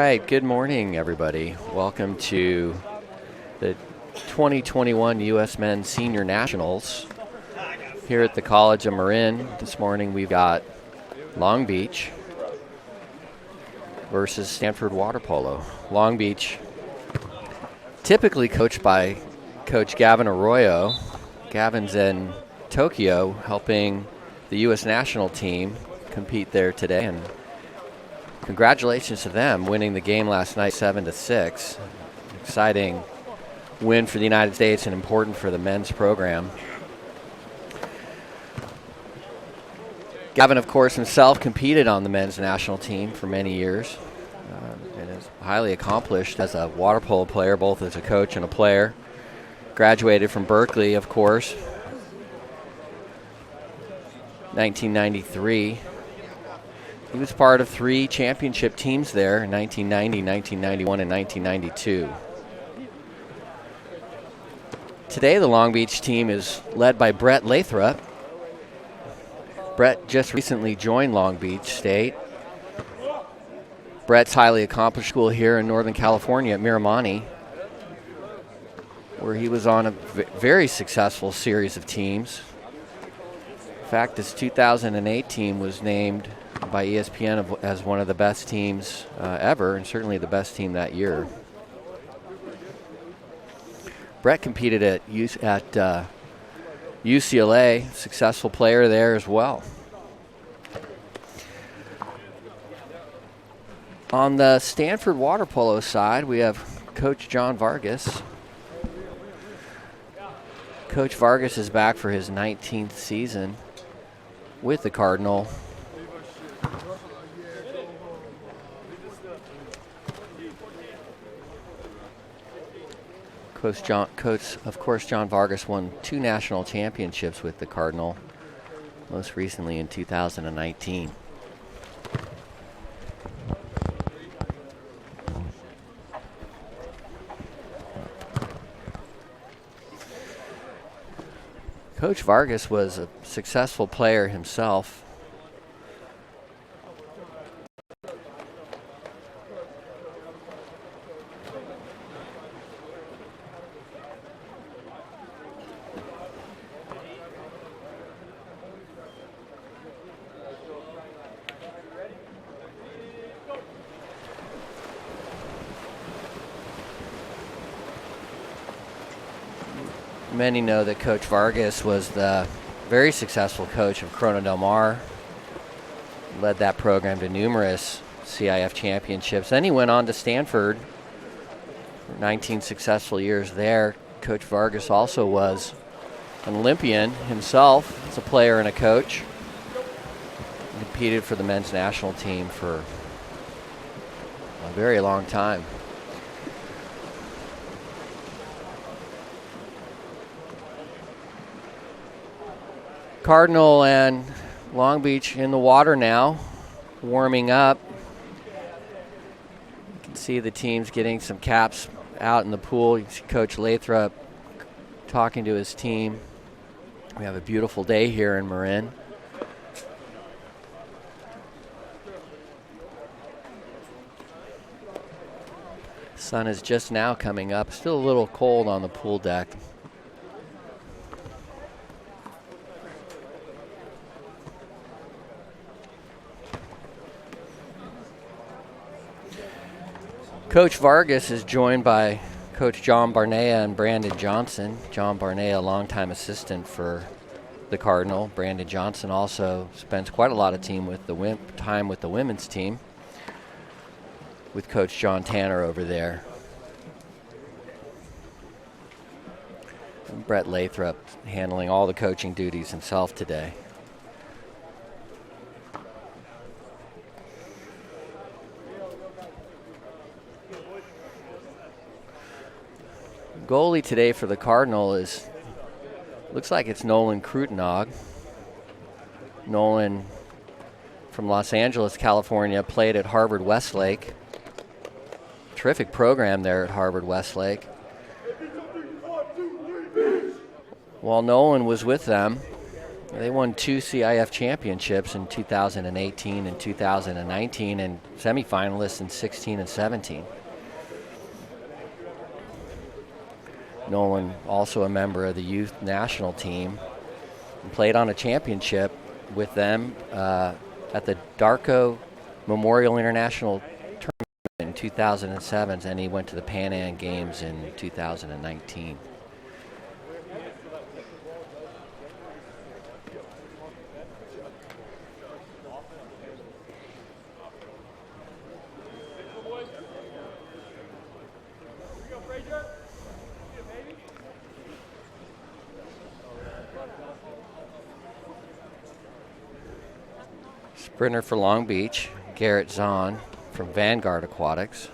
right, good morning, everybody. Welcome to the 2021 U.S. Men's Senior Nationals here at the College of Marin. This morning we've got Long Beach versus Stanford Water Polo. Long Beach, typically coached by Coach Gavin Arroyo. Gavin's in Tokyo helping the U.S. national team compete there today, and congratulations to them winning the game last night 7-6. Exciting win for the United States and important for the men's program. Gavin, of course, himself competed on the men's national team for many years and is highly accomplished as a water polo player, both as a coach and a player. Graduated from Berkeley, of course, 1993. He was part of 3 championship teams there in 1990, 1991, and 1992. Today, the Long Beach team is led by Brett Lathrop. Brett just recently joined Long Beach State. Brett's highly accomplished school here in Northern California at Miramani, where he was on a very successful series of teams. In fact, his 2008 team was named by ESPN as one of the best teams ever, and certainly the best team that year. Brett competed at UCLA, successful player there as well. On the Stanford water polo side, we have Coach John Vargas. Coach Vargas is back for his 19th season with the Cardinal. John Vargas won 2 national championships with the Cardinal, most recently in 2019. Coach Vargas was a successful player himself. Many know that Coach Vargas was the very successful coach of Corona Del Mar, led that program to numerous CIF championships. Then he went on to Stanford for 19 successful years there. Coach Vargas also was an Olympian himself as a player and a coach. He competed for the men's national team for a very long time. Cardinal and Long Beach in the water now, warming up. You can see the teams getting some caps out in the pool. You can see Coach Lathrop talking to his team. We have a beautiful day here in Marin. The sun is just now coming up. Still a little cold on the pool deck. Coach Vargas is joined by Coach John Barnea and Brandon Johnson. John Barnea, a longtime assistant for the Cardinal. Brandon Johnson also spends quite a lot of time with the women's team with Coach John Tanner over there. And Brett Lathrop handling all the coaching duties himself today. Goalie today for the Cardinal looks like it's Nolan Krutenog. Nolan from Los Angeles, California, played at Harvard Westlake. Terrific program there at Harvard Westlake. While Nolan was with them, They won 2 CIF championships in 2018 and 2019, and semifinalists in 16 and 17. Nolan, also a member of the youth national team, and played on a championship with them at the Darko Memorial International Tournament in 2007, and he went to the Pan Am Games in 2019. Sprinter for Long Beach, Garrett Zahn from Vanguard Aquatics.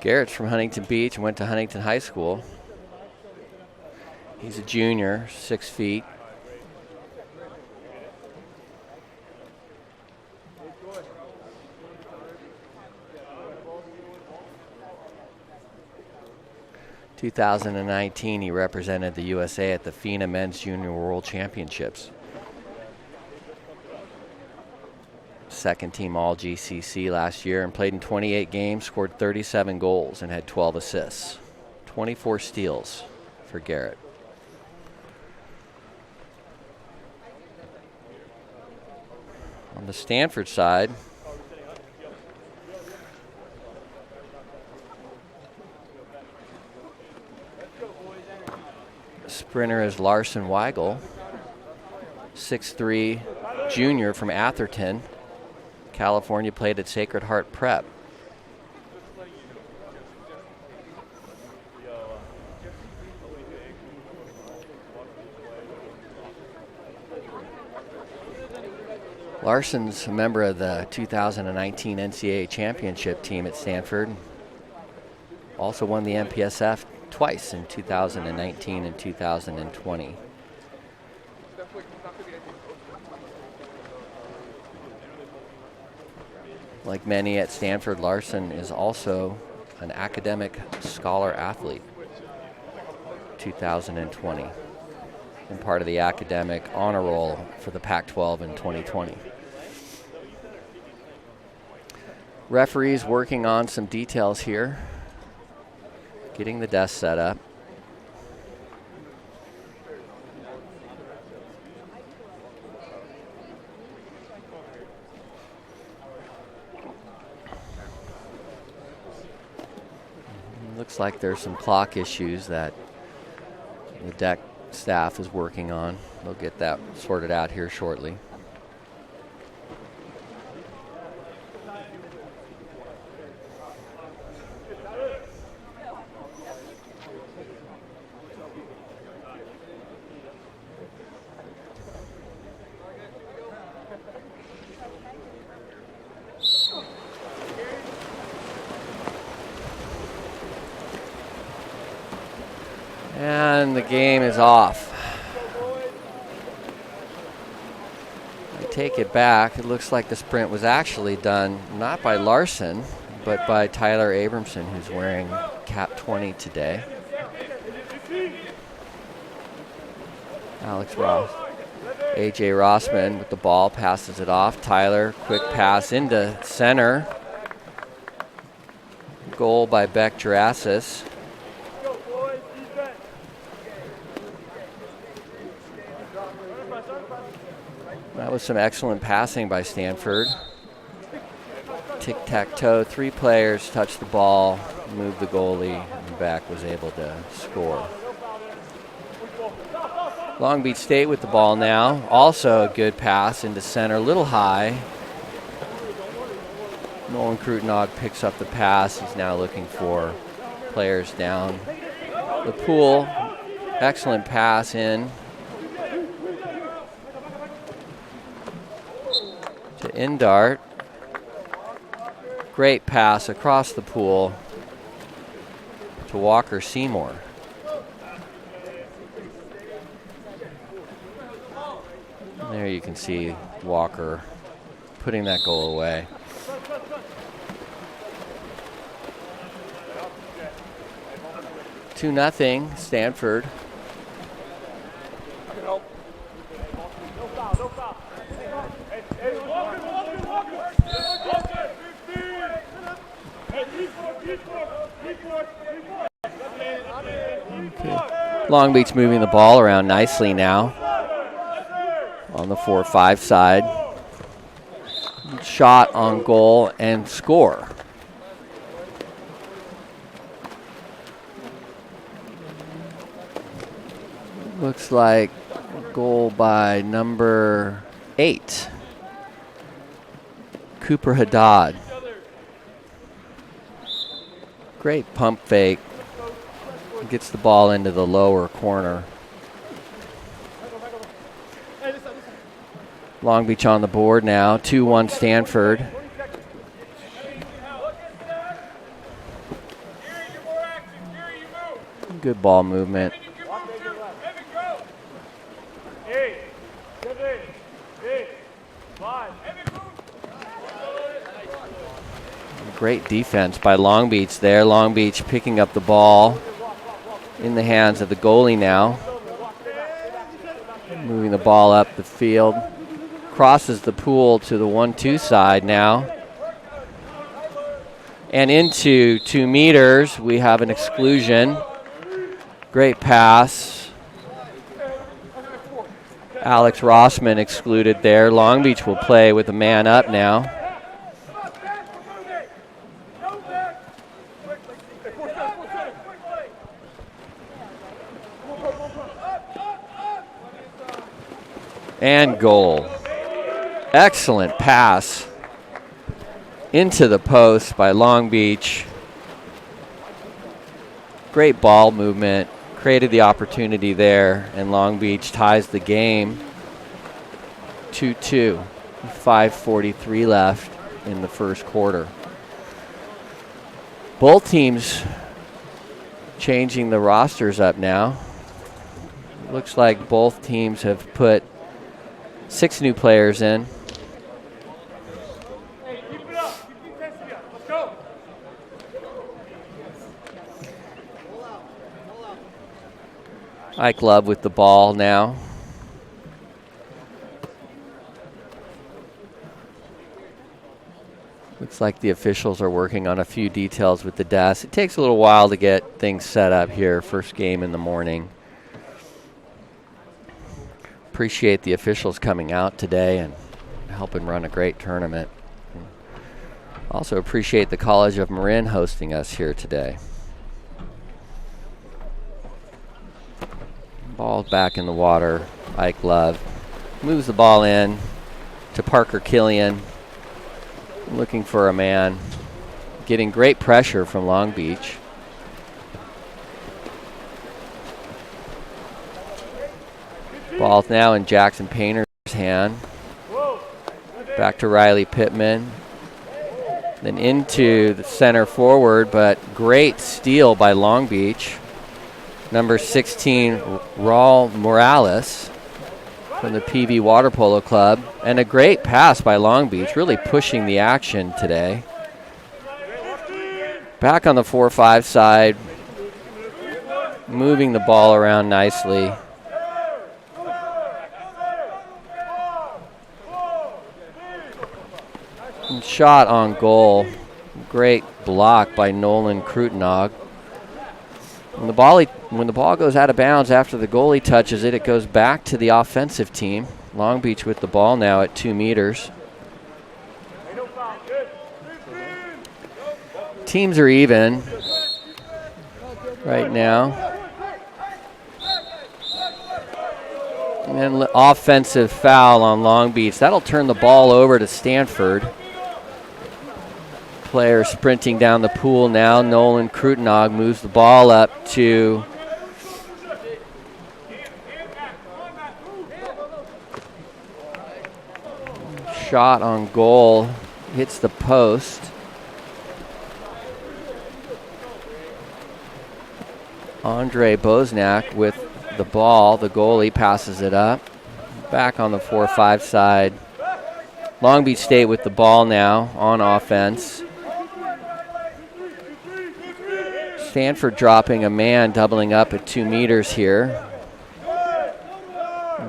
Garrett's from Huntington Beach and went to Huntington High School. He's a junior, 6 feet. In 2019, he represented the USA at the FINA Men's Junior World Championships. Second team All GCC last year and played in 28 games, scored 37 goals and had 12 assists. 24 steals for Garrett. On the Stanford side, sprinter is Larson Weigel, 6'3", junior from Atherton, California, played at Sacred Heart Prep. Larson's a member of the 2019 NCAA championship team at Stanford. Also won the MPSF twice in 2019 and 2020. Like many at Stanford, Larson is also an academic scholar athlete, 2020, and part of the academic honor roll for the Pac-12 in 2020. Referees working on some details here, getting the desk set up. Looks like there's some clock issues that the deck staff is working on. They'll get that sorted out here shortly. And the game is off. I take it back. It looks like the sprint was actually done not by Larson, but by Tyler Abramson, who's wearing cap 20 today. Alex Ross. A.J. Rossman with the ball, passes it off. Tyler, quick pass into center. Goal by Beck Jurasis. That was some excellent passing by Stanford. Tic-tac-toe, 3 players touched the ball, moved the goalie, and Beck was able to score. Long Beach State with the ball now. Also a good pass into center, a little high. Nolan Krutenog picks up the pass. He's now looking for players down the pool. Excellent pass in to Indart. Great pass across the pool to Walker Seymour. And there you can see Walker putting that goal away. 2-0 Stanford. Long Beach moving the ball around nicely now on the 4-5 side. Shot on goal and score. Looks like a goal by number 8, Cooper Haddad. Great pump fake. Gets the ball into the lower corner. Long Beach on the board now, 2-1 Stanford. Good ball movement. Great defense by Long Beach there. Long Beach picking up the ball in the hands of the goalie now. Moving the ball up the field. Crosses the pool to the 1-2 side now. And into 2 meters, we have an exclusion. Great pass. Alex Rossman excluded there. Long Beach will play with a man up now. And goal. Excellent pass into the post by Long Beach. Great ball movement. Created the opportunity there, and Long Beach ties the game 2-2. 5:43 left in the first quarter. Both teams changing the rosters up now. Looks like both teams have put 6 new players in. Ike Love with the ball now. Looks like the officials are working on a few details with the desk. It takes a little while to get things set up here, first game in the morning. Appreciate the officials coming out today and helping run a great tournament. Also appreciate the College of Marin hosting us here today. Ball back in the water. Ike Love moves the ball in to Parker Killian. Looking for a man. Getting great pressure from Long Beach. Ball now in Jackson Painter's hand. Back to Riley Pittman. Then into the center forward, but great steal by Long Beach. Number 16, Raul Morales from the PV Water Polo Club. And a great pass by Long Beach, really pushing the action today. Back on the 4-5 side, moving the ball around nicely. And shot on goal. Great block by Nolan Krutenog. When the ball goes out of bounds after the goalie touches it, it goes back to the offensive team. Long Beach with the ball now at 2 meters. Teams are even right now. And then offensive foul on Long Beach. That'll turn the ball over to Stanford. Player sprinting down the pool now. Nolan Krutenog moves the ball up to shot on goal. Hits the post. Andre Bosnak with the ball. The goalie passes it up. Back on the 4-5 side. Long Beach State with the ball now on offense. Stanford dropping a man, doubling up at 2 meters here.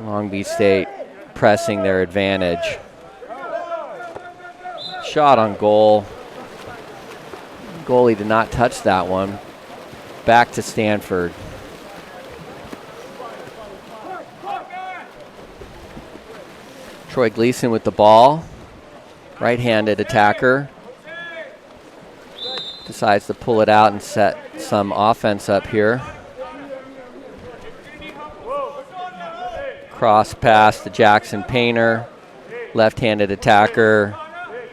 Long Beach State pressing their advantage. Shot on goal. Goalie did not touch that one. Back to Stanford. Troy Gleason with the ball. Right-handed attacker. Decides to pull it out and set some offense up here. Cross pass to Jackson Painter. Left-handed attacker.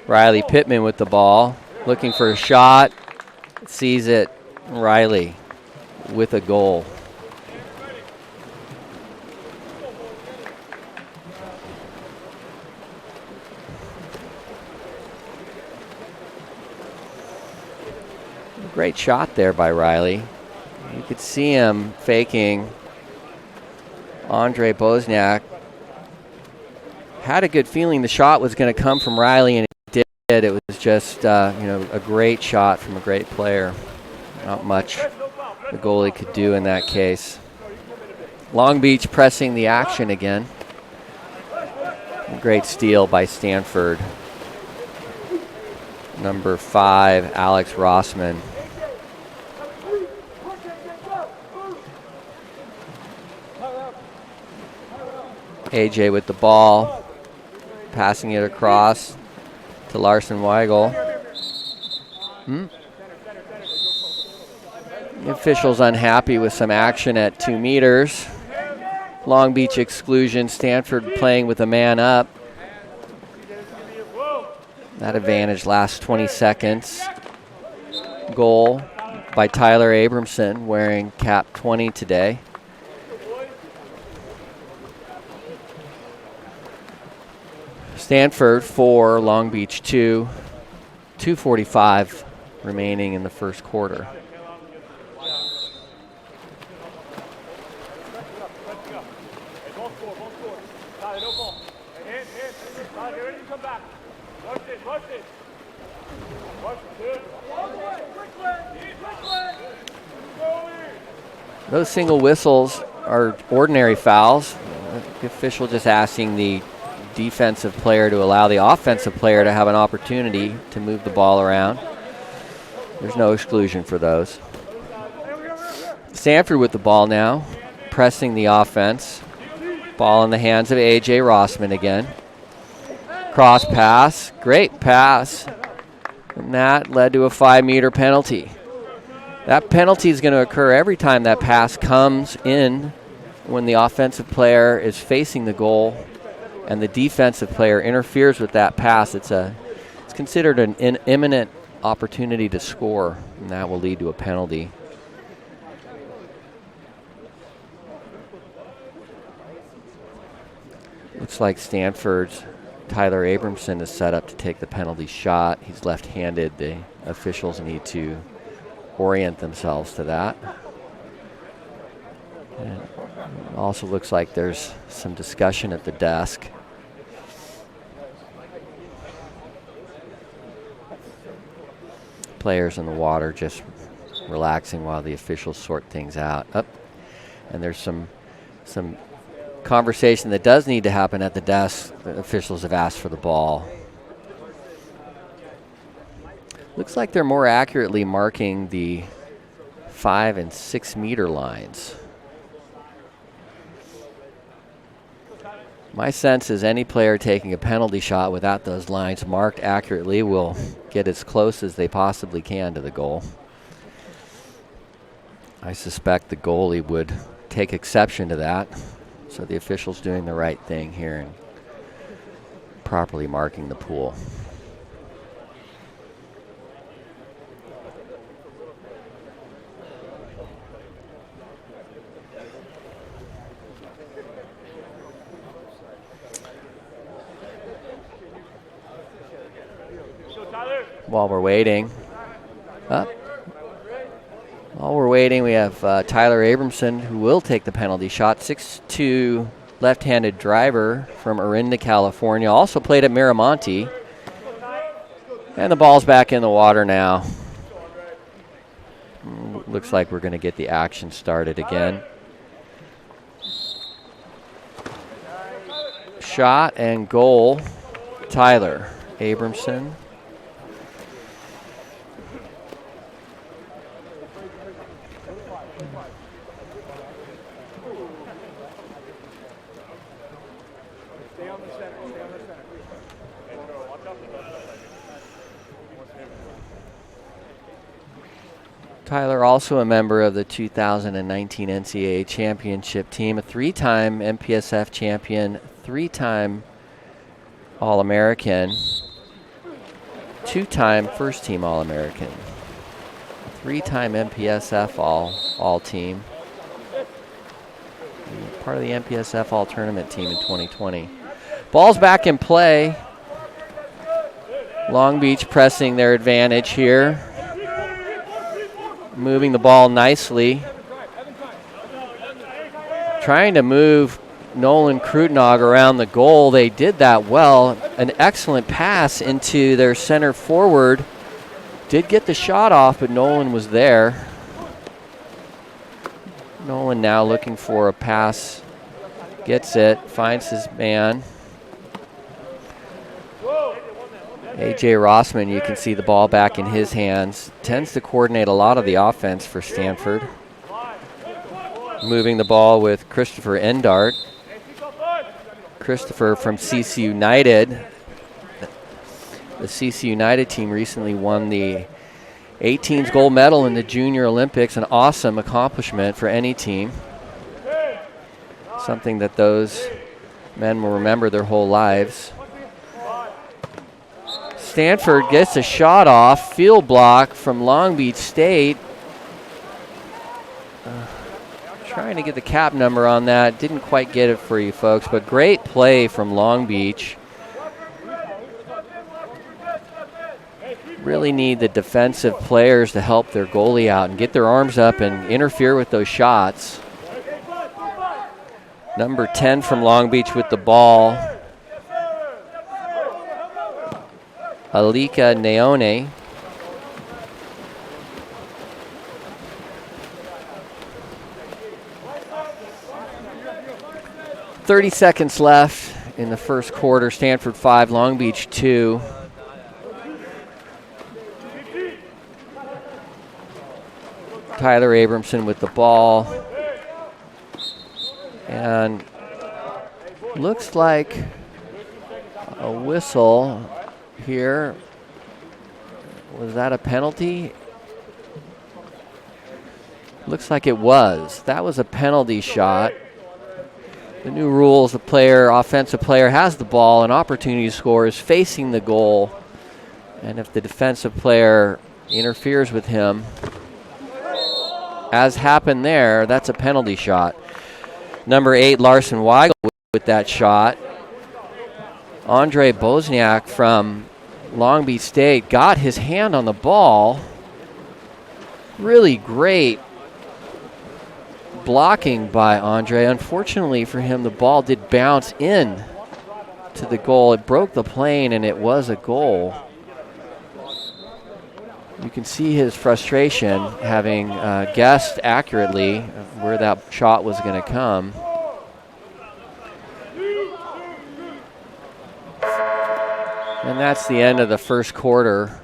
Riley Pittman with the ball. Looking for a shot. Sees it. Riley with a goal. Great shot there by Riley. You could see him faking Andre Bosniak. Had a good feeling the shot was going to come from Riley, and it did. It was just a great shot from a great player. Not much the goalie could do in that case. Long Beach pressing the action again. A great steal by Stanford. Number 5, Alex Rossman. AJ with the ball, passing it across to Larson Weigel. The officials unhappy with some action at 2 meters. Long Beach exclusion, Stanford playing with a man up. That advantage lasts 20 seconds. Goal by Tyler Abramson, wearing cap 20 today. Stanford 4, Long Beach 2. 2:45 remaining in the first quarter. Those single whistles are ordinary fouls. The official just asking the defensive player to allow the offensive player to have an opportunity to move the ball around. There's no exclusion for those. Stanford with the ball now, pressing the offense. Ball in the hands of A.J. Rossman again. Cross pass, great pass. And that led to a 5-meter penalty. That penalty is going to occur every time that pass comes in when the offensive player is facing the goal and the defensive player interferes with that pass. It's considered an imminent opportunity to score, and that will lead to a penalty. Looks like Stanford's Tyler Abramson is set up to take the penalty shot. He's left-handed. The officials need to orient themselves to that. And it also looks like there's some discussion at the desk. Players in the water just relaxing while the officials sort things out. And there's some conversation that does need to happen at the desk. The officials have asked for the ball. Looks like they're more accurately marking the 5 and 6 meter lines. My sense is any player taking a penalty shot without those lines marked accurately will get as close as they possibly can to the goal. I suspect the goalie would take exception to that. So the official's doing the right thing here and properly marking the pool. While we're waiting, we have Tyler Abramson, who will take the penalty shot. 6'2", left-handed driver from Orinda, California. Also played at Miramonte. And the ball's back in the water now. Looks like we're going to get the action started again. Shot and goal, Tyler Abramson. Tyler, also a member of the 2019 NCAA championship team, a 3-time MPSF champion, 3-time All-American, 2-time first-team All-American, 3-time MPSF All-Team, part of the MPSF All-Tournament team in 2020. Ball's back in play. Long Beach pressing their advantage here. Moving the ball nicely. Trying to move Nolan Krutenog around the goal. They did that well. An excellent pass into their center forward. Did get the shot off, but Nolan was there. Nolan now looking for a pass. Gets it, finds his man. A.J. Rossman, you can see the ball back in his hands. Tends to coordinate a lot of the offense for Stanford. Moving the ball with Christopher Endart. Christopher from CC United. The CC United team recently won the 18s gold medal in the Junior Olympics, an awesome accomplishment for any team. Something that those men will remember their whole lives. Stanford gets a shot off, field block from Long Beach State. Trying to get the cap number on that. Didn't quite get it for you folks, but great play from Long Beach. Really need the defensive players to help their goalie out and get their arms up and interfere with those shots. Number 10 from Long Beach with the ball. Alika Neone. "30 seconds left in the first quarter. Stanford 5, Long Beach 2. Tyler Abramson with the ball. And looks like a whistle here. Was that a penalty? Looks like it was. That was a penalty shot. The new rules, the player, offensive player, has the ball, an opportunity to score, is facing the goal. And if the defensive player interferes with him, as happened there, that's a penalty shot. Number 8, Larson Weigel with that shot. Andre Bosniak from Long Beach State got his hand on the ball. Really great blocking by Andre. Unfortunately for him, the ball did bounce in to the goal. It broke the plane, and it was a goal. You can see his frustration having guessed accurately where that shot was going to come. And that's the end of the first quarter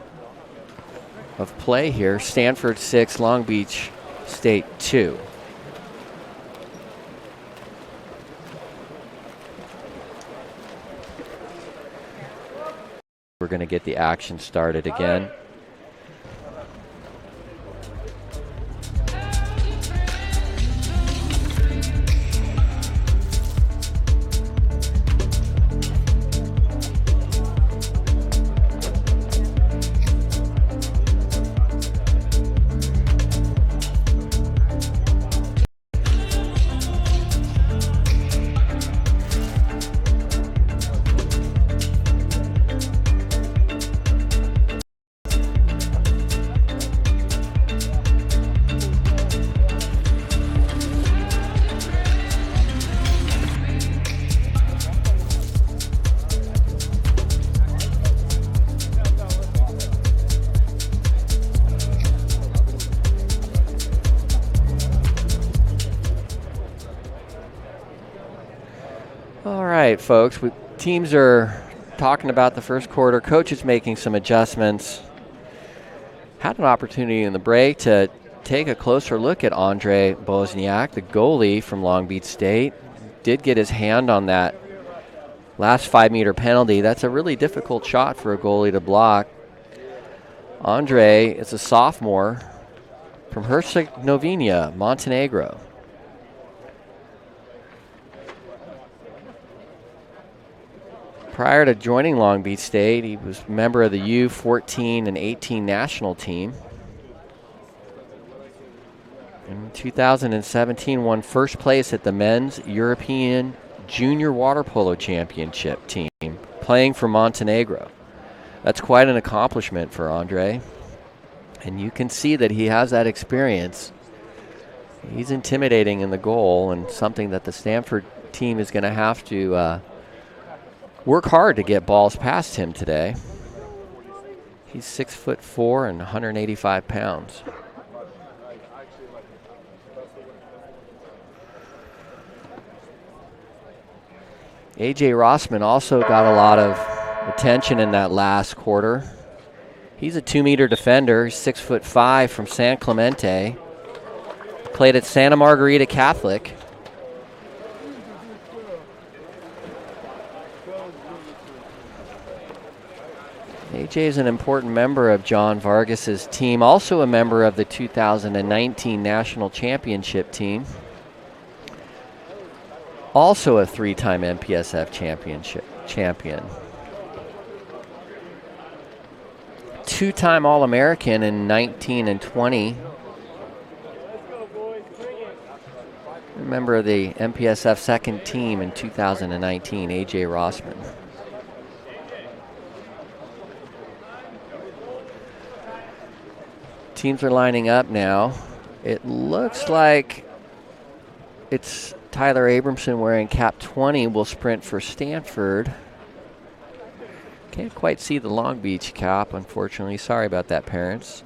of play here. Stanford 6, Long Beach State 2. We're going to get the action started again. All right, folks. Teams are talking about the first quarter. Coach is making some adjustments. Had an opportunity in the break to take a closer look at Andre Bozniak, the goalie from Long Beach State. Did get his hand on that last 5-meter penalty. That's a really difficult shot for a goalie to block. Andre is a sophomore from Herzegovina, Montenegro. Prior to joining Long Beach State, he was a member of the U14 and 18 national team. In 2017, won first place at the Men's European Junior Water Polo Championship team, playing for Montenegro. That's quite an accomplishment for Andre. And you can see that he has that experience. He's intimidating in the goal, and something that the Stanford team is going to have to work hard to get balls past him today. He's 6'4" and 185 pounds. A.J. Rossman also got a lot of attention in that last quarter. He's a 2-meter defender. He's 6'5" from San Clemente. Played at Santa Margarita Catholic. AJ is an important member of John Vargas's team, also a member of the 2019 National Championship team. Also a 3-time MPSF champion. 2-time All-American in 19 and 20. A member of the MPSF second team in 2019, A.J. Rossman. Teams are lining up now. It looks like it's Tyler Abramson wearing cap 20 will sprint for Stanford. Can't quite see the Long Beach cap, unfortunately. Sorry about that, parents.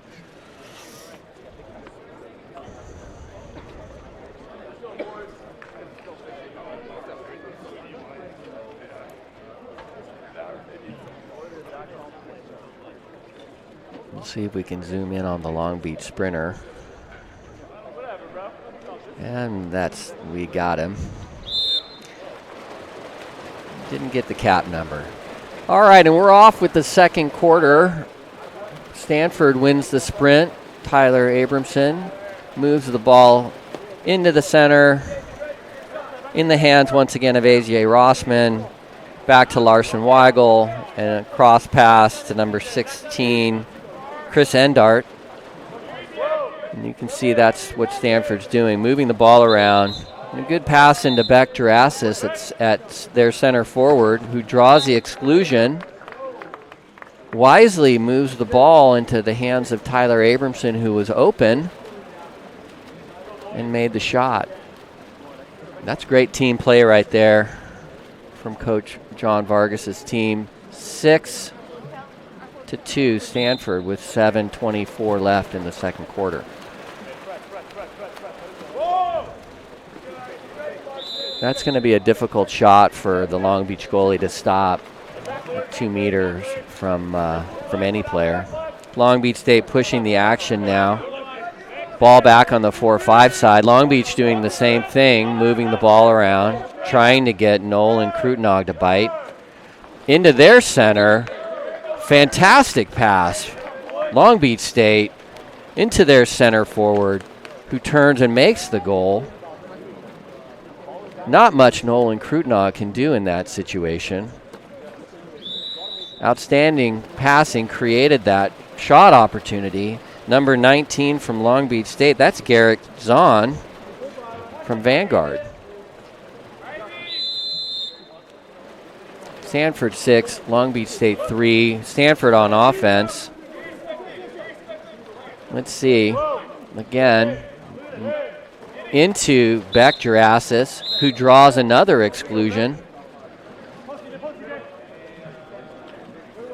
We'll see if we can zoom in on the Long Beach sprinter. And we got him. Didn't get the cap number. All right, and we're off with the second quarter. Stanford wins the sprint. Tyler Abramson moves the ball into the center. In the hands, once again, of A.J. Rossman. Back to Larson Weigel. And a cross pass to number 16, Chris Endart. And you can see that's what Stanford's doing, moving the ball around. And a good pass into Beck Jurasis at their center forward, who draws the exclusion. Wisely moves the ball into the hands of Tyler Abramson, who was open, and made the shot. That's great team play right there from Coach John Vargas's team. 6-2 Stanford with 7:24 left in the second quarter. That's going to be a difficult shot for the Long Beach goalie to stop 2 meters from any player. Long Beach State pushing the action now. Ball back on the 4-5 side. Long Beach doing the same thing, moving the ball around, trying to get Nolan Krutenog to bite. Into their center. Fantastic pass. Long Beach State into their center forward, who turns and makes the goal. Not much Nolan Krutenog can do in that situation. Outstanding passing created that shot opportunity. Number 19 from Long Beach State, that's Garrett Zahn from Vanguard. Stanford 6, Long Beach State 3. Stanford on offense. Let's see. Again, into Beck Jurasis, who draws another exclusion.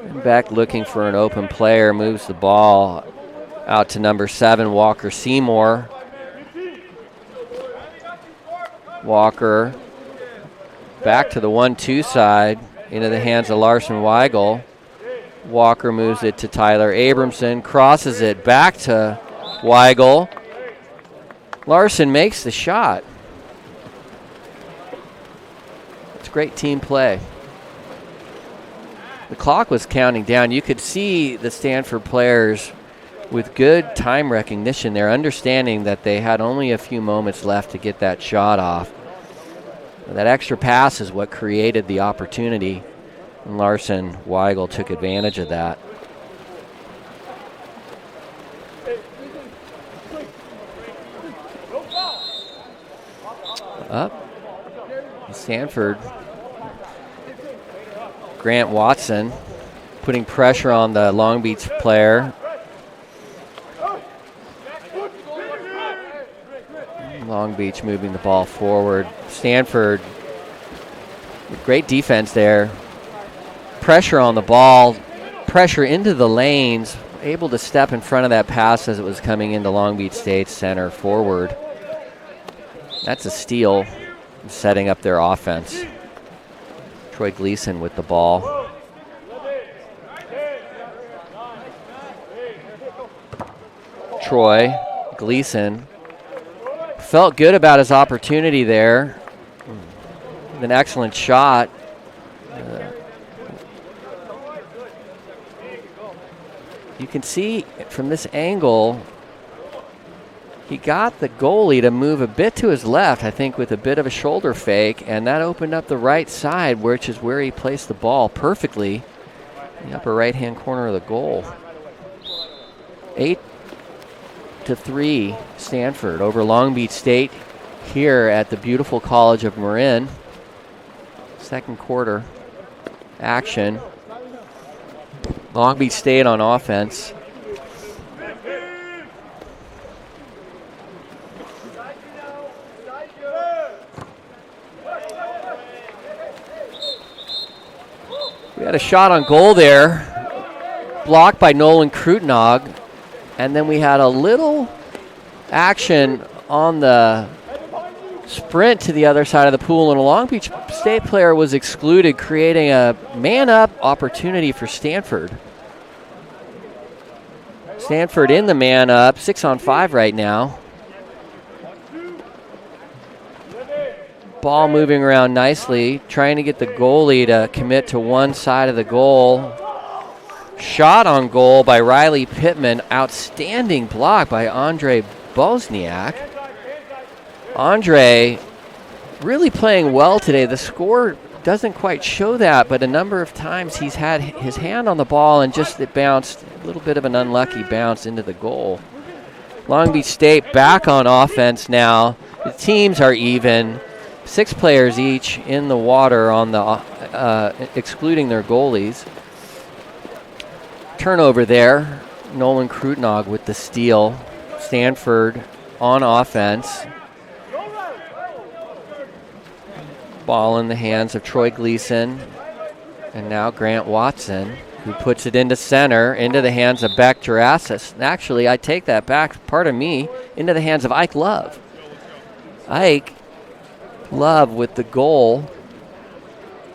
And Beck looking for an open player, moves the ball out to number 7, Walker Seymour. Walker back to the 1-2 side into the hands of Larson Weigel. Walker moves it to Tyler Abramson, crosses it back to Weigel. Larson makes the shot. It's great team play. The clock was counting down. You could see the Stanford players with good time recognition. They're understanding that they had only a few moments left to get that shot off. That extra pass is what created the opportunity, and Larson Weigel took advantage of that. Up. Stanford. Grant Watson putting pressure on the Long Beach player. Long Beach moving the ball forward. Stanford, great defense there. Pressure on the ball, pressure into the lanes, able to step in front of that pass as it was coming into Long Beach State's center forward. That's a steal, setting up their offense. Troy Gleason with the ball. Troy Gleason felt good about his opportunity there. An excellent shot. You can see from this angle, he got the goalie to move a bit to his left, I think with a bit of a shoulder fake, and that opened up the right side, which is where he placed the ball perfectly in the upper right-hand corner of the goal. 8-3 Stanford over Long Beach State here at the beautiful College of Marin. Second quarter action. Long Beach State on offense. We had a shot on goal there, blocked by Nolan Krutnog, and then we had a little action on the sprint to the other side of the pool, and a Long Beach State player was excluded, creating a man-up opportunity for Stanford. Stanford in the man-up, 6-on-5 right now. Ball moving around nicely, trying to get the goalie to commit to one side of the goal. Shot on goal by Riley Pittman. Outstanding block by Andre Bosniak. Andre really playing well today. The score doesn't quite show that, but a number of times he's had his hand on the ball and just it bounced, a little bit of an unlucky bounce into the goal. Long Beach State back on offense now. The teams are even. 6 players each in the water on the excluding their goalies. Turnover there. Nolan Krutnog with the steal. Stanford on offense. Ball in the hands of Troy Gleason. And now Grant Watson, who puts it into center, into the hands of Beck Jurasis. Actually, I take that back, pardon me, into the hands of Ike Love. Ike Love with the goal.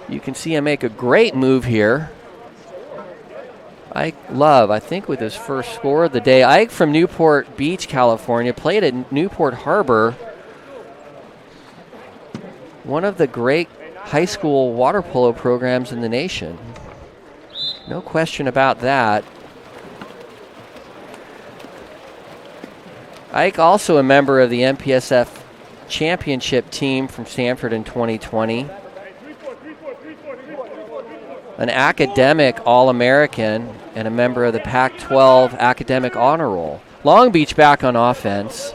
You can see him make a great move here. Ike Love, I think with his first score of the day. Ike from Newport Beach, California, played at Newport Harbor. One of the great high school water polo programs in the nation. No question about that. Ike also a member of the MPSF championship team from Stanford in 2020. An academic All-American and a member of the Pac-12 academic honor roll. Long Beach back on offense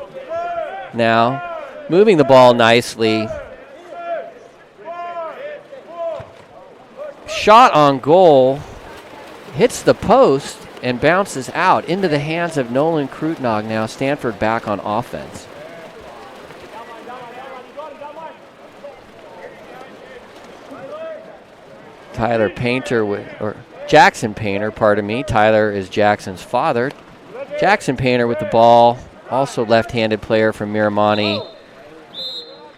now, moving the ball nicely. Shot on goal, hits the post and bounces out into the hands of Nolan Krutnog. Now Stanford back on offense. Tyler Painter or Jackson Painter, pardon me. Tyler is Jackson's father. Jackson Painter with the ball, also left-handed player from Miramani.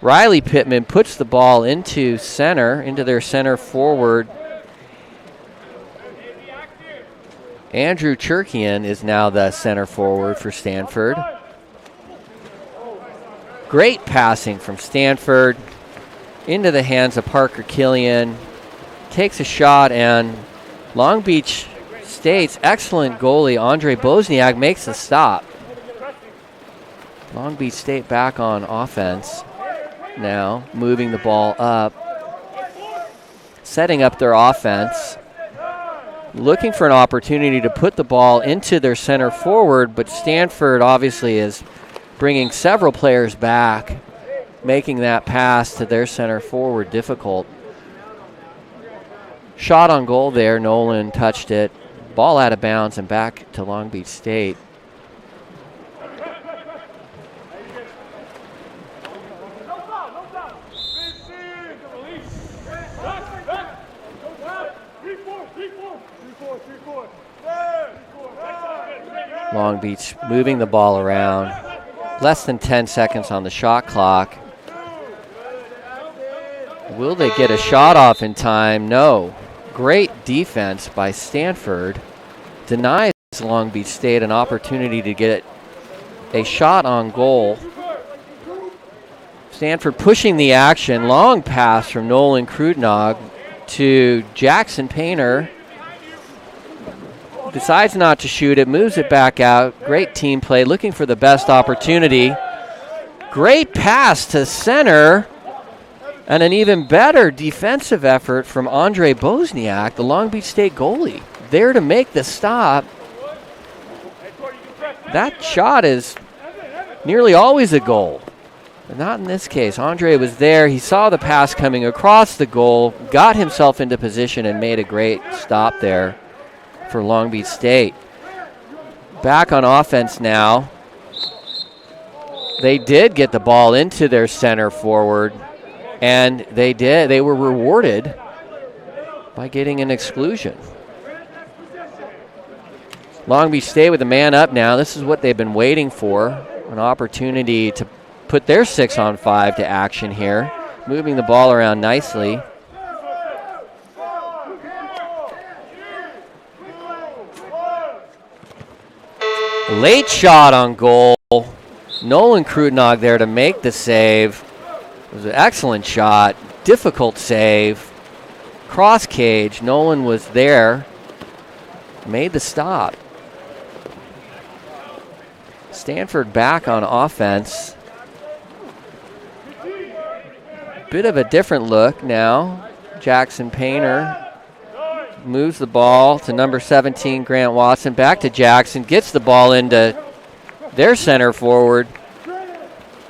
Riley Pittman puts the ball into center, into their center forward. Andrew Cherkian is now the center forward for Stanford. Great passing from Stanford into the hands of Parker Killian. Takes a shot, and Long Beach State's excellent goalie, Andre Bosniak, makes the stop. Long Beach State back on offense now, moving the ball up, setting up their offense, looking for an opportunity to put the ball into their center forward, but Stanford obviously is bringing several players back, making that pass to their center forward difficult. Shot on goal there, Nolan touched it. Ball out of bounds and back to Long Beach State. Long Beach moving the ball around. Less than 10 seconds on the shot clock. Will they get a shot off in time? No. Great defense by Stanford. Denies Long Beach State an opportunity to get a shot on goal. Stanford pushing the action. Long pass from Nolan Krudnog to Jackson Painter. Decides not to shoot it, moves it back out. Great team play, looking for the best opportunity. Great pass to center. And an even better defensive effort from Andre Bosniak, the Long Beach State goalie, there to make the stop. That shot is nearly always a goal, but not in this case. Andre was there. He saw the pass coming across the goal, got himself into position, and made a great stop there for Long Beach State. Back on offense now. They did get the ball into their center forward. And they did. They were rewarded by getting an exclusion. Long Beach State with a man up now. This is what they've been waiting for. An opportunity to put their 6-on-5 to action here. Moving the ball around nicely. Late shot on goal. Nolan Krudnog there to make the save. It was an excellent shot, difficult save, cross cage. Nolan was there, made the stop. Stanford back on offense. Bit of a different look now. Jackson Painter moves the ball to number 17, Grant Watson. Back to Jackson, gets the ball into their center forward.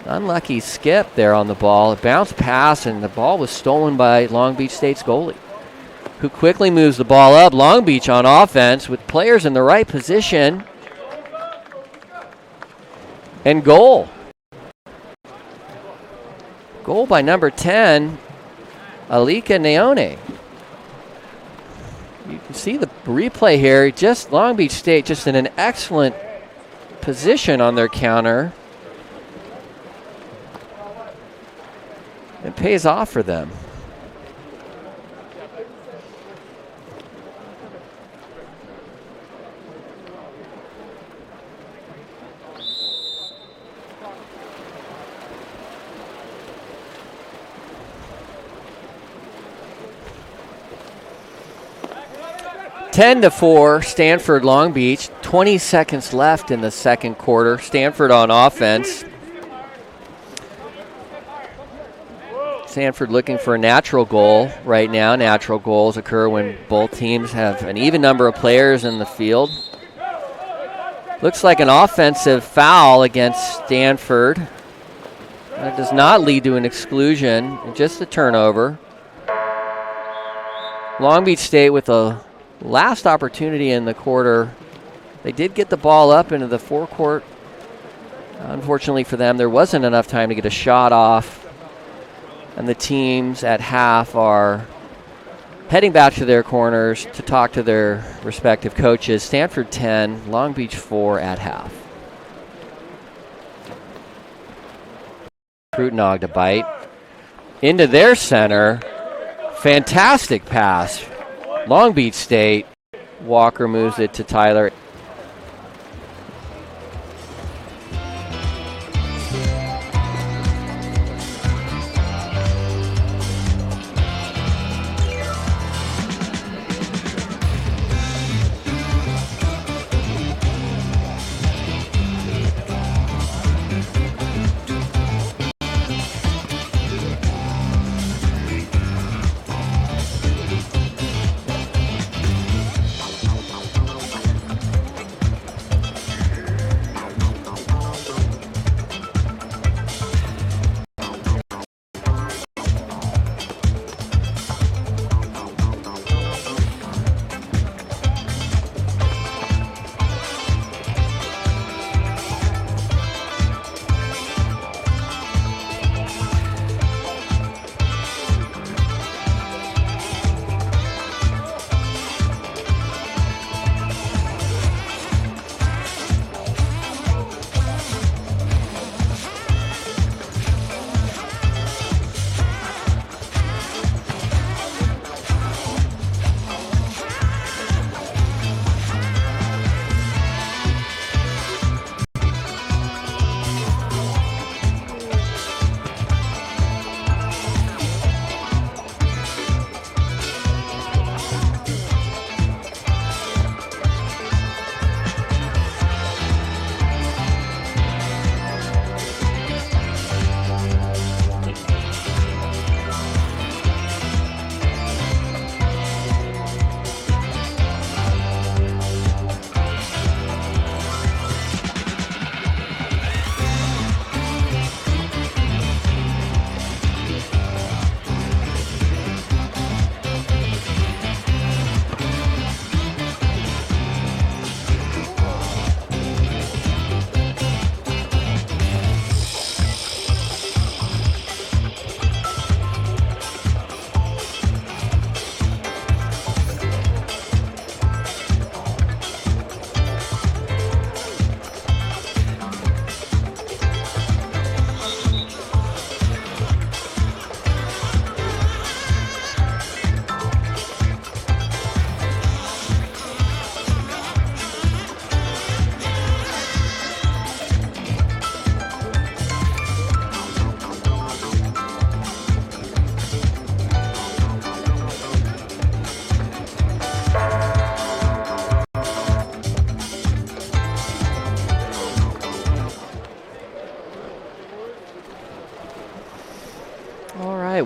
Unlucky skip there on the ball. A bounce pass, and the ball was stolen by Long Beach State's goalie, who quickly moves the ball up. Long Beach on offense with players in the right position. And goal. Goal by number 10, Alika Neone. You can see the replay here. Just Long Beach State just in an excellent position on their counter. It pays off for them. Ten to 4, Stanford Long Beach. 20 seconds left in the second quarter. Stanford on offense. Stanford looking for a natural goal right now. Natural goals occur when both teams have an even number of players in the field. Looks like an offensive foul against Stanford. That does not lead to an exclusion, just a turnover. Long Beach State with a last opportunity in the quarter. They did get the ball up into the forecourt. Unfortunately for them, there wasn't enough time to get a shot off. And the teams at half are heading back to their corners to talk to their respective coaches. Stanford 10, Long Beach 4 at half. Krutenog to bite. Into their center. Fantastic pass. Long Beach State. Walker moves it to Tyler.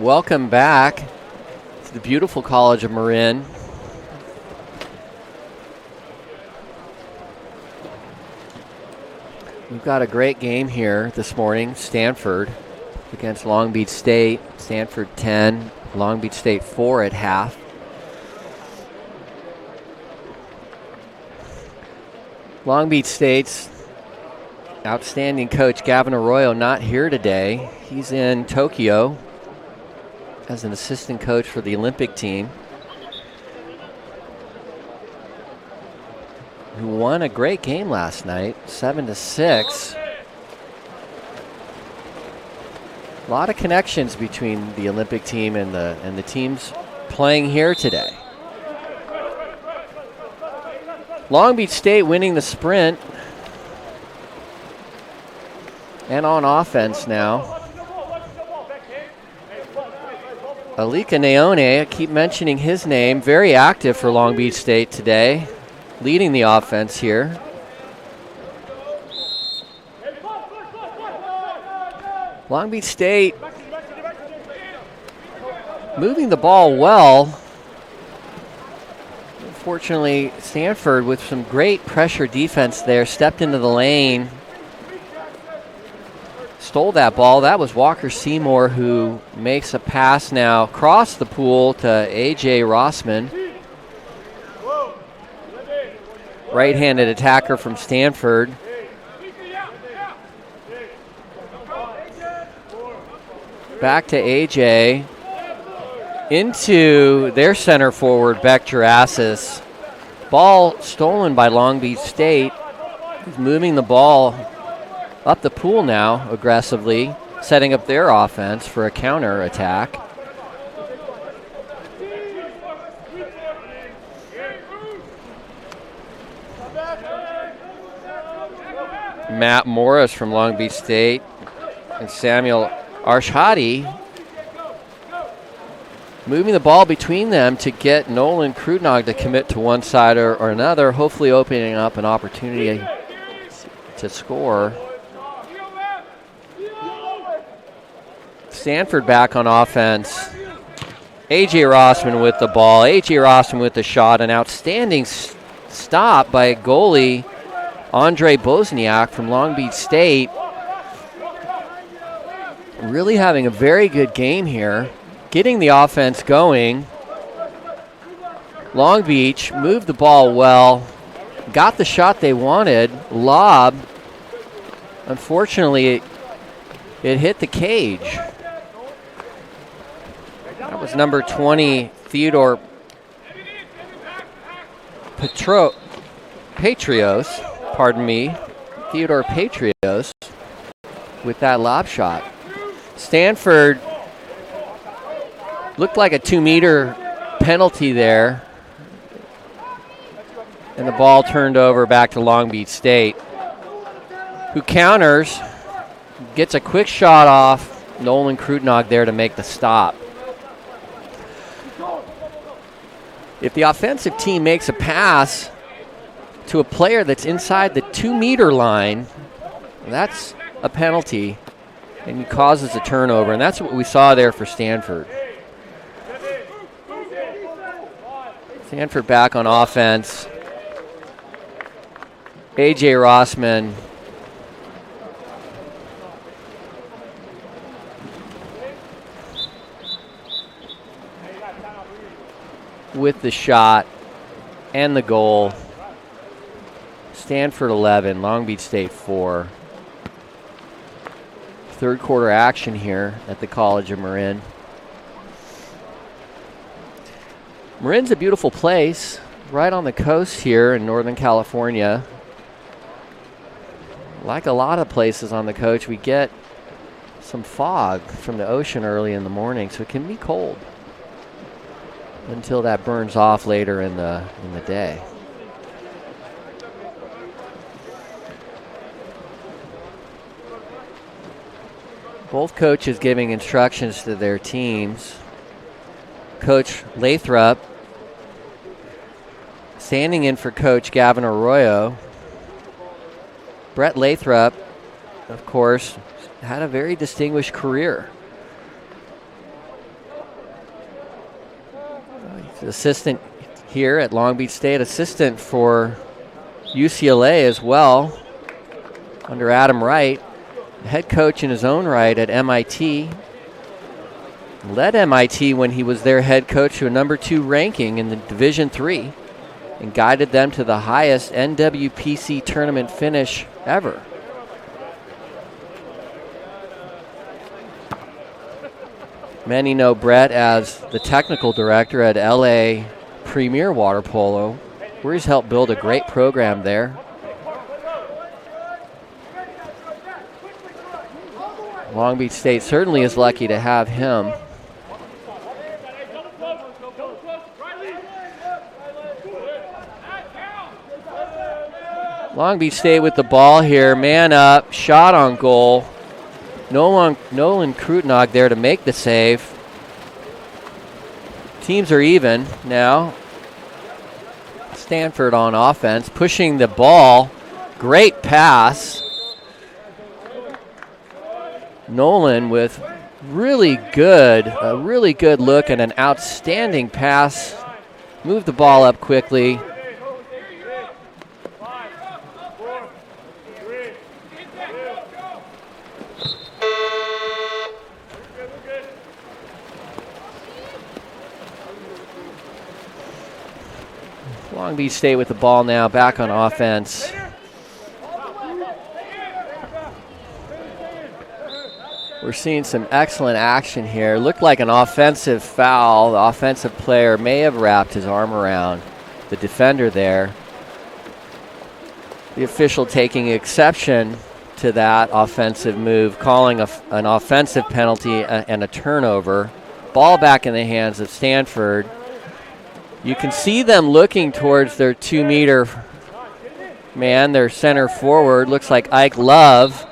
Welcome back to the beautiful College of Marin. We've got a great game here this morning. Stanford against Long Beach State. Stanford 10, Long Beach State 4 at half. Long Beach State's outstanding coach Gavin Arroyo not here today. He's in Tokyo as an assistant coach for the Olympic team, who won a great game last night, 7-6. A lot of connections between the Olympic team and the teams playing here today. Long Beach State winning the sprint. And on offense now. Alika Naone, I keep mentioning his name, very active for Long Beach State today, leading the offense here. Long Beach State moving the ball well. Unfortunately, Stanford with some great pressure defense there, stepped into the lane, stole that ball. That was Walker Seymour, who makes a pass now across the pool to A.J. Rossman. Right-handed attacker from Stanford. Back to A.J. Into their center forward, Beck Jurasis. Ball stolen by Long Beach State. He's moving the ball up the pool now aggressively. setting up their offense for a counter attack. Matt Morris from Long Beach State and Samuel Arshadi moving the ball between them to get Nolan Krudnog to commit to one side or another, hopefully opening up an opportunity to score. Stanford back on offense. A.J. Rossman with the ball. A.J. Rossman with the shot. An outstanding stop by goalie Andre Bosniak from Long Beach State. Really having a very good game here. Getting the offense going. Long Beach moved the ball well. Got the shot they wanted. Lob. Unfortunately, it hit the cage. That was number 20, Theodore Patrios. Pardon me. Theodore Patrios with that lob shot. Stanford looked like a 2-meter penalty there. And the ball turned over back to Long Beach State, who counters, gets a quick shot off. Nolan Krudnog there to make the stop. If the offensive team makes a pass to a player that's inside the 2-meter line, that's a penalty, and he causes a turnover, and that's what we saw there for Stanford. Stanford back on offense. A.J. Rossman with the shot and the goal. Stanford 11, Long Beach State 4. Third quarter action here at the College of Marin. Marin's a beautiful place, right on the coast here in Northern California. Like a lot of places on the coast, we get some fog from the ocean early in the morning, so it can be cold until that burns off later in the day. Both coaches giving instructions to their teams. Coach Lathrop standing in for Coach Gavin Arroyo. Brett Lathrop, of course, had a very distinguished career. He's assistant here at Long Beach State, assistant for UCLA as well, under Adam Wright. Head coach in his own right at MIT. Led MIT when he was their head coach to a number 2 ranking in the Division III and guided them to the highest NWPC tournament finish ever. Many know Brett as the technical director at LA Premier Water Polo, where he's helped build a great program there. Long Beach State certainly is lucky to have him. Long Beach State with the ball here, man up, shot on goal. Nolan Krudnog there to make the save. Teams are even now. Stanford on offense, pushing the ball. Great pass. Nolan with a really good look and an outstanding pass. Moved the ball up quickly. Long Beach State with the ball now, back on offense. We're seeing some excellent action here. Looked like an offensive foul. The offensive player may have wrapped his arm around the defender there. The official taking exception to that offensive move, calling an offensive penalty and a turnover. Ball back in the hands of Stanford. You can see them looking towards their 2-meter man, their center forward. Looks like Ike Love.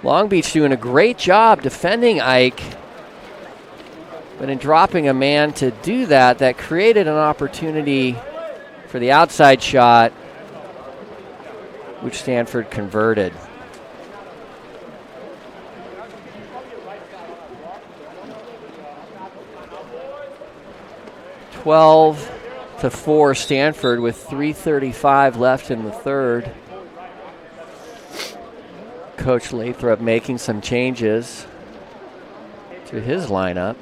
Long Beach doing a great job defending Ike. But in dropping a man to do that, that created an opportunity for the outside shot, which Stanford converted. (12-4) Stanford with 3:35 left in the third. Coach Lathrop making some changes to his lineup.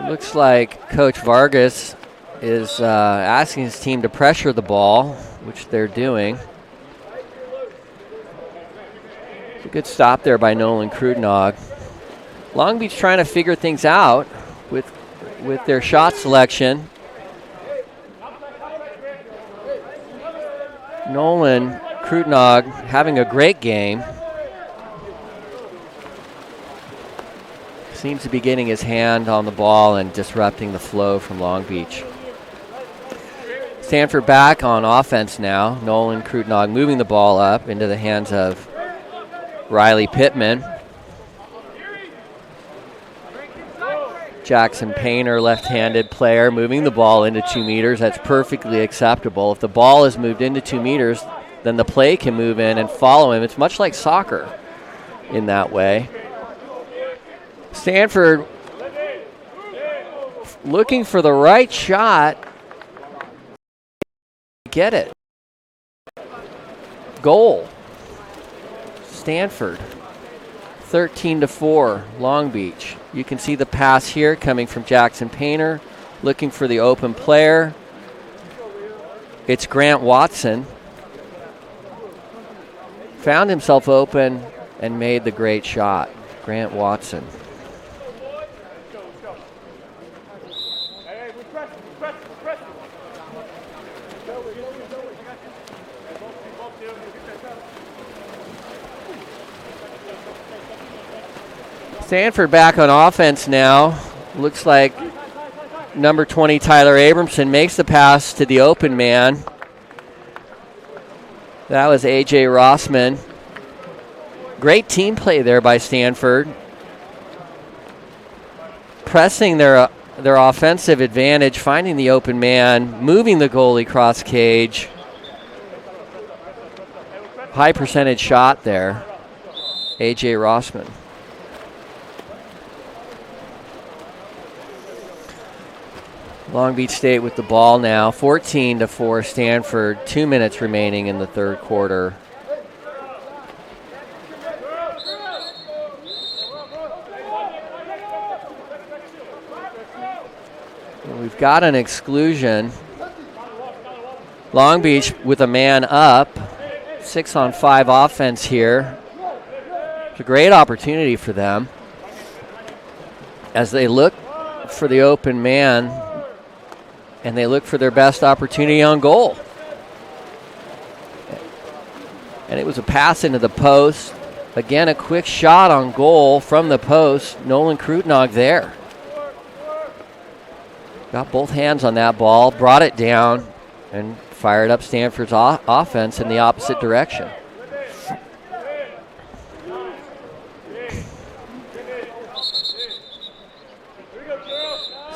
Looks like Coach Vargas is asking his team to pressure the ball, which they're doing. It's a good stop there by Nolan Krudnog. Long Beach trying to figure things out with their shot selection. Nolan Krudnog having a great game. Seems to be getting his hand on the ball and disrupting the flow from Long Beach. Stanford back on offense now. Nolan Krudnog moving the ball up into the hands of Riley Pittman. Jackson Painter, left-handed player, moving the ball into 2 meters. That's perfectly acceptable. If the ball is moved into 2 meters, then the play can move in and follow him. It's much like soccer in that way. Stanford looking for the right shot. Get it. Goal. Stanford. 13-4, Long Beach. You can see the pass here coming from Jackson Painter, looking for the open player. It's Grant Watson. Found himself open and made the great shot. Grant Watson. Stanford back on offense now. Looks like number 20, Tyler Abramson, makes the pass to the open man. That was A.J. Rossman. Great team play there by Stanford. Pressing their offensive advantage, finding the open man, moving the goalie cross cage. High percentage shot there. A.J. Rossman. Long Beach State with the ball now, 14-4 Stanford, 2 minutes remaining in the third quarter. We've got an exclusion. Long Beach with a man up, 6-on-5 offense here. It's a great opportunity for them as they look for the open man. And they look for their best opportunity on goal. And it was a pass into the post. Again, a quick shot on goal from the post. Nolan Krudnog there. Got both hands on that ball, brought it down, and fired up Stanford's offense in the opposite direction.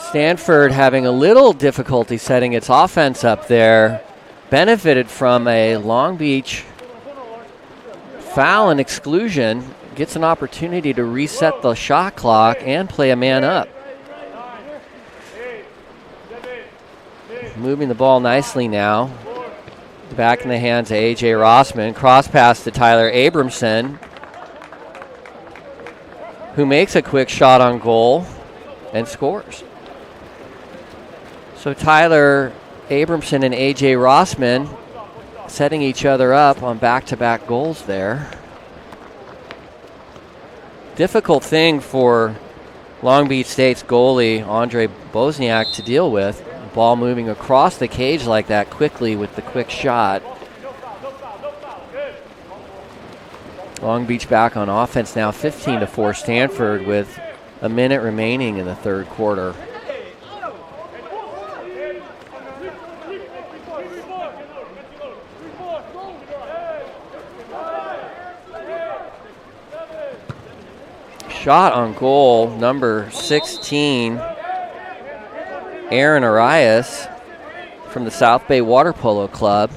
Stanford having a little difficulty setting its offense up there. Benefited from a Long Beach foul and exclusion. Gets an opportunity to reset the shot clock and play a man up. Moving the ball nicely now. Back in the hands of A.J. Rossman. Cross pass to Tyler Abramson, who makes a quick shot on goal and scores. So Tyler Abramson and A.J. Rossman setting each other up on back-to-back goals there. difficult thing for Long Beach State's goalie, Andre Bosniak, to deal with. Ball moving across the cage like that quickly with the quick shot. Long Beach back on offense now, 15-4 Stanford with a minute remaining in the third quarter. Shot on goal, number 16, Aaron Arias from the South Bay Water Polo Club.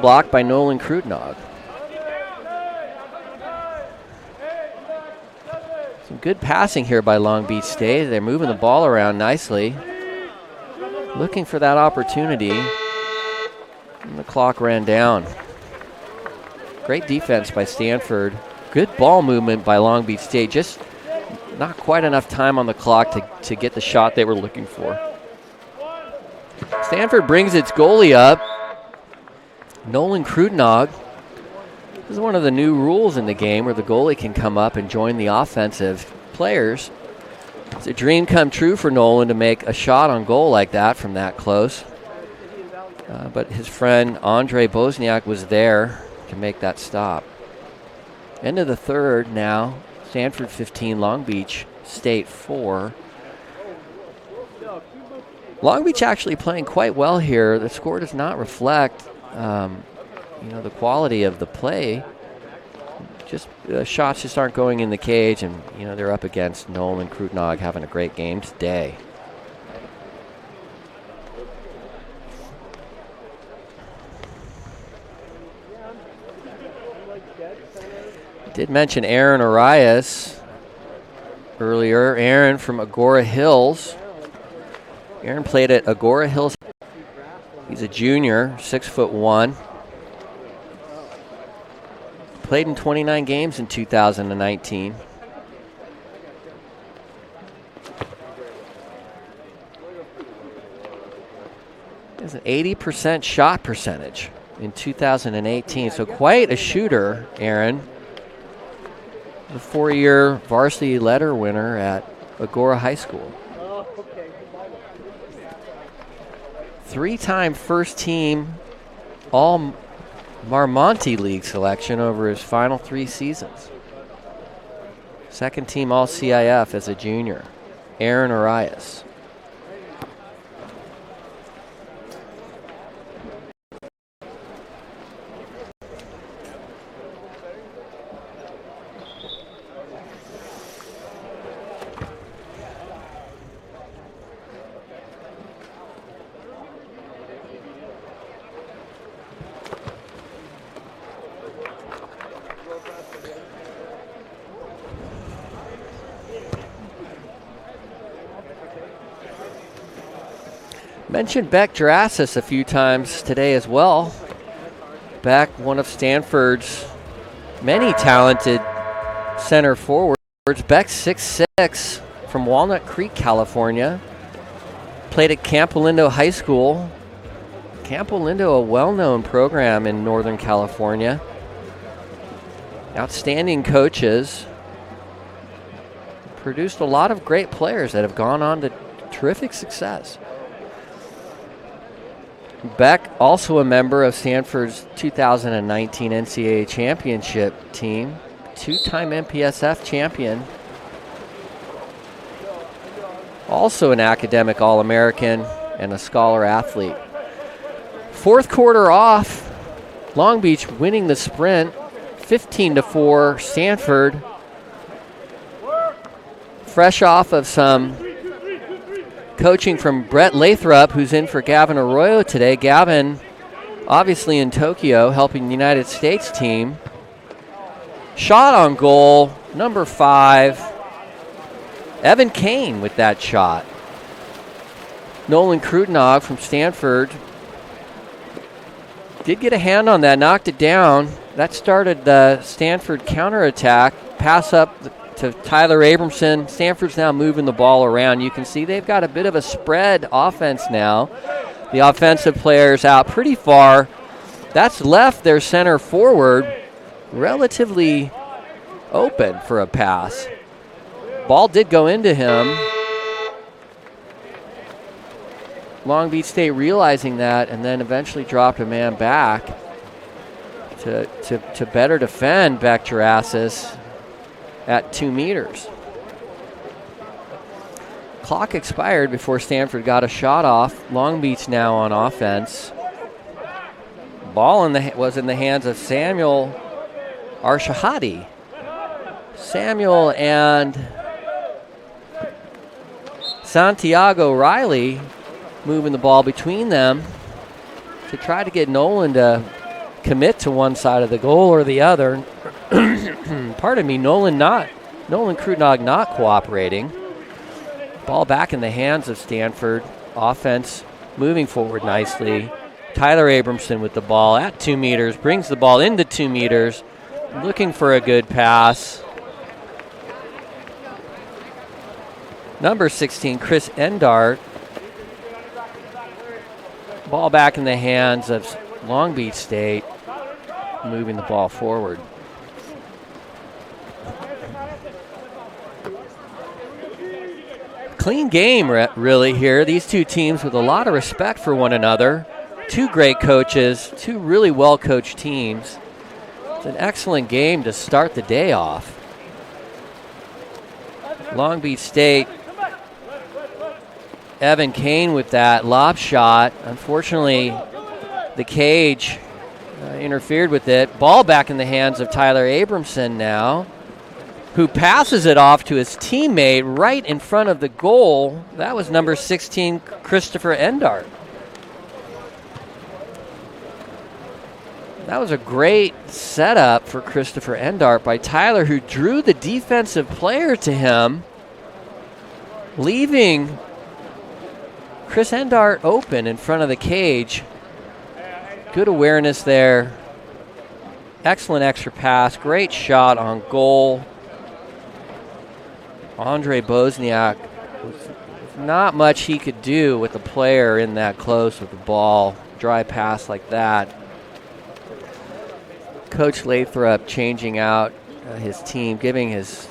Blocked by Nolan Krutnog. Some good passing here by Long Beach State. They're moving the ball around nicely. Looking for that opportunity. And the clock ran down. Great defense by Stanford. Good ball movement by Long Beach State. Just not quite enough time on the clock to get the shot they were looking for. Stanford brings its goalie up. Nolan Krutnog. This is one of the new rules in the game where the goalie can come up and join the offensive players. It's a dream come true for Nolan to make a shot on goal like that from that close. But his friend Andre Bosniak was there to make that stop. End of the third now. Stanford 15, Long Beach State 4. Long Beach actually playing quite well here. The score does not reflect the quality of the play. Just shots just aren't going in the cage, and they're up against Nolan Krutnog having a great game today. Did mention Aaron Arias earlier. Aaron from Agora Hills. Aaron played at Agora Hills. He's a junior, 6'1". Played in 29 games in 2019. Has an 80% shot percentage in 2018. So quite a shooter, Aaron. The 4-year varsity letter winner at Agora High School. 3-time first team All Marmonte League selection over his final 3 seasons. Second team All CIF as a junior, Aaron Arias. Mentioned Beck Drassis a few times today as well. Beck, one of Stanford's many talented center forwards. Beck 6'6", from Walnut Creek, California. Played at Campo Lindo High School. Campo Lindo, a well-known program in Northern California. Outstanding coaches. Produced a lot of great players that have gone on to terrific success. Beck, also a member of Stanford's 2019 NCAA championship team, 2-time MPSF champion. Also an academic All-American and a scholar athlete. Fourth quarter off, Long Beach winning the sprint, 15-4 Stanford. Fresh off of some coaching from Brett Lathrop, who's in for Gavin Arroyo today. Gavin, obviously in Tokyo, helping the United States team. Shot on goal, number 5. Evan Kane with that shot. Nolan Krutnog from Stanford did get a hand on that, knocked it down. That started the Stanford counterattack. Pass up to Tyler Abramson. Stanford's now moving the ball around. You can see they've got a bit of a spread offense now. The offensive players out pretty far. That's left their center forward relatively open for a pass. Ball did go into him. Long Beach State realizing that, and then eventually dropped a man back to better defend Beck Jurasis at 2 meters. Clock expired before Stanford got a shot off. Long Beach now on offense. Ball was in the hands of Samuel Arshahadi. Samuel and Santiago Riley moving the ball between them to try to get Nolan to commit to one side of the goal or the other. Pardon me, Nolan Krutnog not cooperating. Ball back in the hands of Stanford. Offense moving forward nicely. Tyler Abramson with the ball at 2 meters, brings the ball into 2 meters, looking for a good pass. Number 16, Chris Endart. Ball back in the hands of Long Beach State, moving the ball forward. Clean game, really, here. These two teams with a lot of respect for one another. Two great coaches, two really well-coached teams. It's an excellent game to start the day off. Long Beach State, Evan Kane with that lob shot. Unfortunately, the cage interfered with it. Ball back in the hands of Tyler Abramson now, who passes it off to his teammate right in front of the goal. That was number 16, Christopher Endart. That was a great setup for Christopher Endart by Tyler, who drew the defensive player to him, leaving Chris Endart open in front of the cage. Good awareness there. Excellent extra pass. Great shot on goal. Andre Bosniak, not much he could do with the player in that close with the ball. Dry pass like that. Coach Lathrop changing out his team, giving his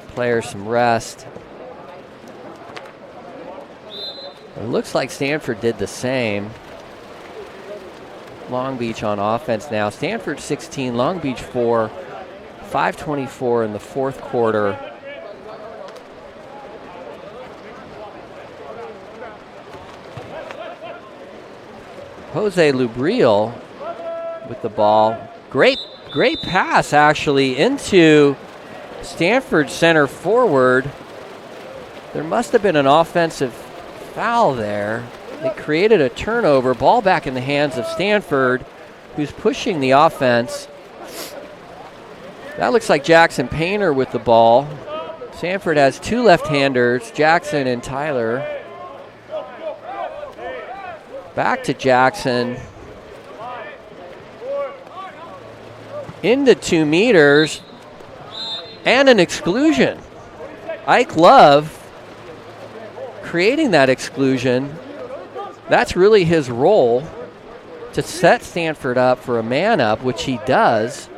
players some rest. It looks like Stanford did the same. Long Beach on offense now. Stanford 16, Long Beach 4, 5:24 in the fourth quarter. Jose Lubriel with the ball. Great pass, actually, into Stanford center forward. There must have been an offensive foul there. It created a turnover. Ball back in the hands of Stanford, who's pushing the offense. That looks like Jackson Painter with the ball. Stanford has two left-handers, Jackson and Tyler. Back to Jackson. Into 2 meters. And an exclusion. Ike Love creating that exclusion. That's really his role, to set Stanford up for a man-up, which he does.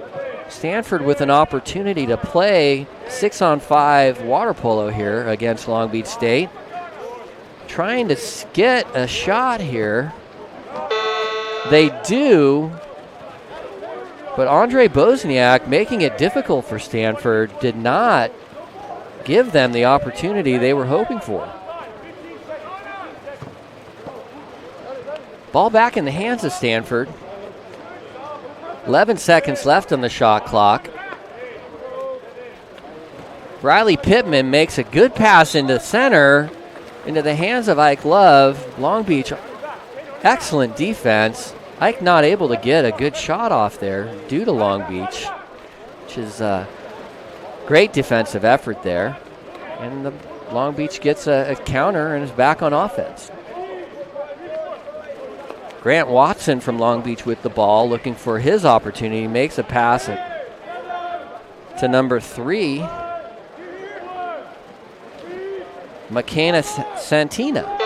Stanford with an opportunity to play 6-on-5 water polo here against Long Beach State. Trying to get a shot here. They do, but Andre Bosniak, making it difficult for Stanford, did not give them the opportunity they were hoping for. Ball back in the hands of Stanford. 11 seconds left on the shot clock. Riley Pittman makes a good pass into center, into the hands of Ike Love. Long Beach, excellent defense. Ike not able to get a good shot off there due to Long Beach, which is a great defensive effort there. And the Long Beach gets a counter and is back on offense. Grant Watson from Long Beach with the ball, looking for his opportunity, makes a pass to number 3, McKenna Santina.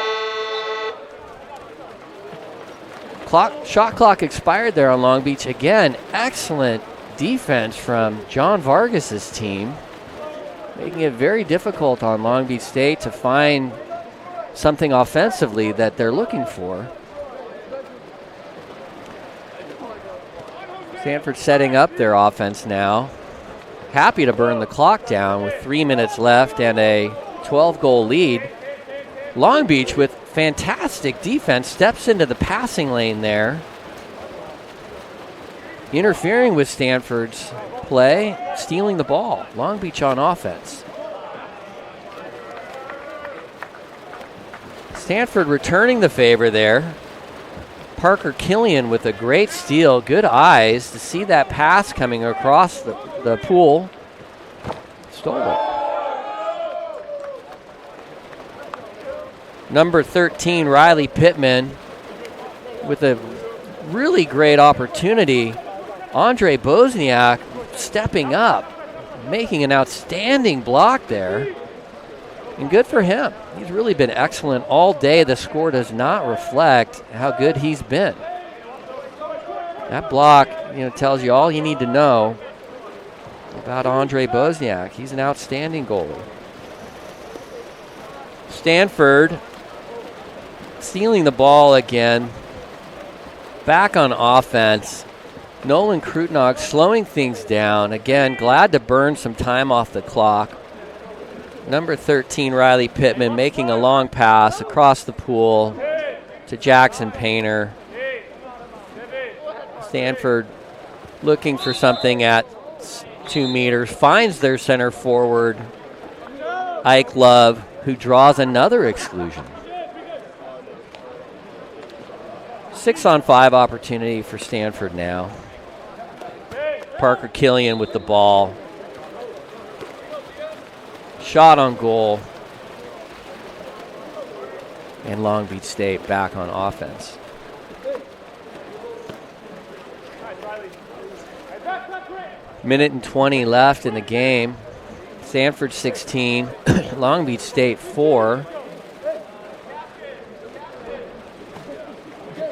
Shot clock expired there on Long Beach. Again, excellent defense from John Vargas's team, making it very difficult on Long Beach State to find something offensively that they're looking for. Stanford setting up their offense now. Happy to burn the clock down with 3 minutes left and a 12-goal lead. Long Beach, with fantastic defense, steps into the passing lane there, interfering with Stanford's play, stealing the ball. Long Beach on offense. Stanford returning the favor there. Parker Killian with a great steal. Good eyes to see that pass coming across the pool. Stole it. Number 13, Riley Pittman, with a really great opportunity. Andre Bosniak stepping up, making an outstanding block there. And good for him. He's really been excellent all day. The score does not reflect how good he's been. That block, tells you all you need to know about Andre Bosniak. He's an outstanding goalie. Stanford stealing the ball again. Back on offense. Nolan Krutnog slowing things down. Again, glad to burn some time off the clock. Number 13, Riley Pittman, making a long pass across the pool to Jackson Painter. Stanford looking for something at 2 meters. Finds their center forward, Ike Love, who draws another exclusion. 6-on-5 opportunity for Stanford now. Parker Killian with the ball. Shot on goal. And Long Beach State back on offense. Minute and 20 left in the game. Stanford 16, Long Beach State 4.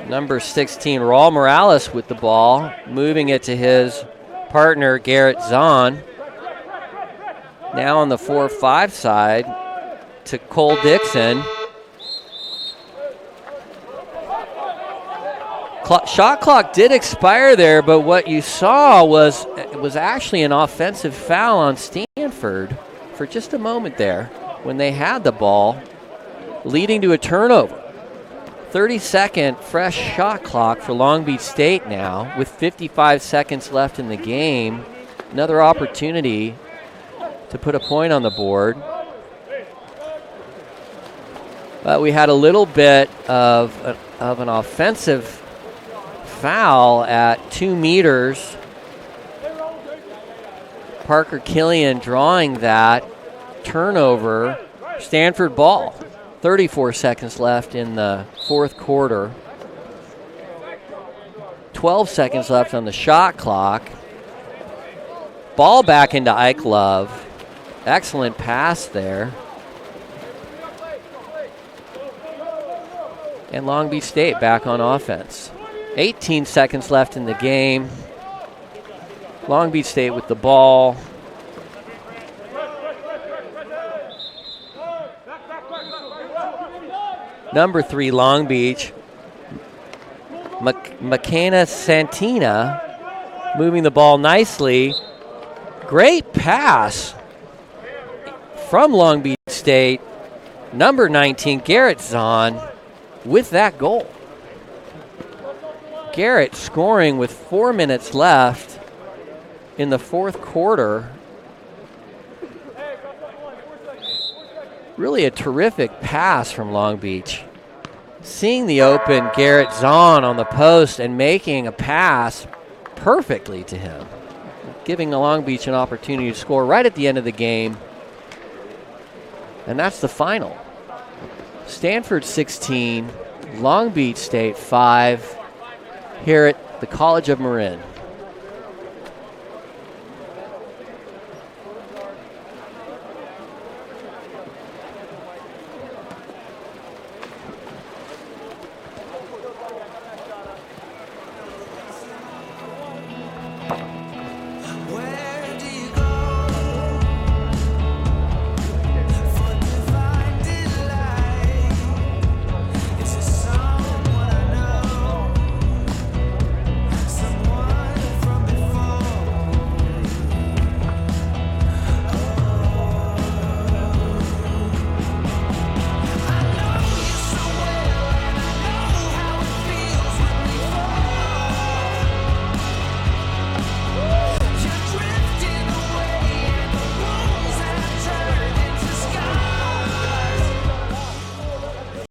Number 16, Raul Morales with the ball, moving it to his partner, Garrett Zahn. Now on the 4-5 side to Cole Dixon. Shot clock did expire there, but what you saw was actually an offensive foul on Stanford for just a moment there when they had the ball, leading to a turnover. 30-second fresh shot clock for Long Beach State now with 55 seconds left in the game. Another opportunity to put a point on the board. But we had a little bit of an offensive foul at 2 meters. Parker Killian drawing that turnover. Stanford ball. 34 seconds left in the fourth quarter. 12 seconds left on the shot clock. Ball back into Ike Love. Excellent pass there. And Long Beach State back on offense. 18 seconds left in the game. Long Beach State with the ball. Number 3, Long Beach. McKenna Santina moving the ball nicely. Great pass from Long Beach State. Number 19, Garrett Zahn, with that goal. Garrett scoring with 4 minutes left in the fourth quarter. Really a terrific pass from Long Beach. Seeing the open Garrett Zahn on the post and making a pass perfectly to him, giving Long Beach an opportunity to score right at the end of the game. And that's the final. Stanford 16, Long Beach State 5, here at the College of Marin.